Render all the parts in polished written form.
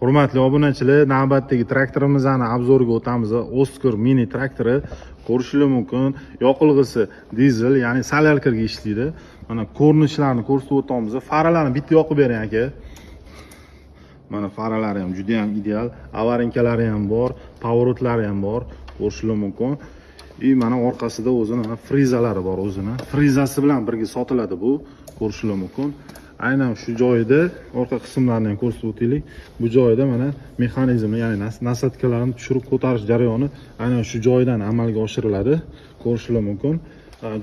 Hurmatli obunachilar, navbatdagi traktorimizni obzoriga o'tamiz. Oskar mini traktori ko'rishingiz mumkin. Yoqilg'isi dizel, ya'ni solyalkaga ishlaydi. Mana ko'rinishlarini ko'rsatib o'tamiz. Faralarni bitta yoqib bering aka. Mana faralari ham juda ham ideal, avarinkalari ham bor, pavorotlari ham bor, ko'rishingiz mumkin. Mana orqasida o'zini frizalari bor o'zini. Frizasi bilan birga sotiladi bu, ko'rishingiz mumkin. Aynan shu joyida orqa qismlarini ham ko'rsatib o'taylik. Bu joyida mana mexanizmni, ya'ni nasatkalarni tushirib ko'tarish jarayoni aynan shu joydan amalga oshiriladi. Ko'rishingiz mumkin.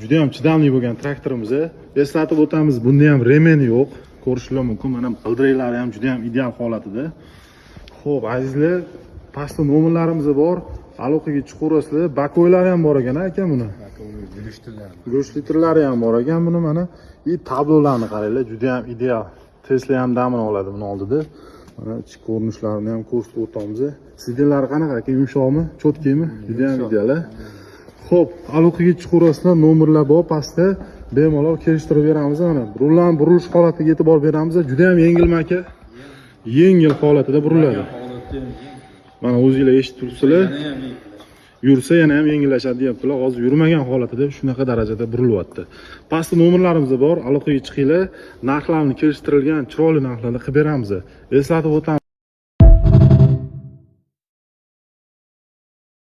Juda ham chidamli bo'lgan traktorimiz. Eslatib o'tamiz, bunda ham remen yo'q. Ko'rishingiz mumkin. Mana g'ildiraklari ham juda ham ideal holatida. Xo'p, azizlar, pastda nomerlarimiz bor. Aloqaga chiqaverasizlar. Bakoylari ham bor ekan aka buni. Go'sht litrlari ham bor ekan buni mana. Tablolarni qaranglar, juda ham ideal. Tesla ham damini oladi buni oldida. Mana ichki ko'rinishlarini ham ko'rsatib o'tamiz. Sidinlari qanaqa aka? Yumshoqmi? Cho'tkimi? Juda ham ideal. Xo'p, aloqaga chiqaverasizlar, nomerlar bor pastda. Bemalol kelishtirib beramiz. Mana burilish holatiga e'tibor beramiz. Juda ham yengil aka. Yengil holatida buriladi. Mana o'zingizlar eshitib turibsizlar. Yursa yana ham yengillashadi deyaptilar. Hozir yurmagan holatida shunaqa darajada burilyapti. Pastda nomerlarimiz bor. Aloqaga chiqinglar. Narxlarni kelishtirilgan chiroyli narxlarda qilib beramiz. Eslatib o'tamiz.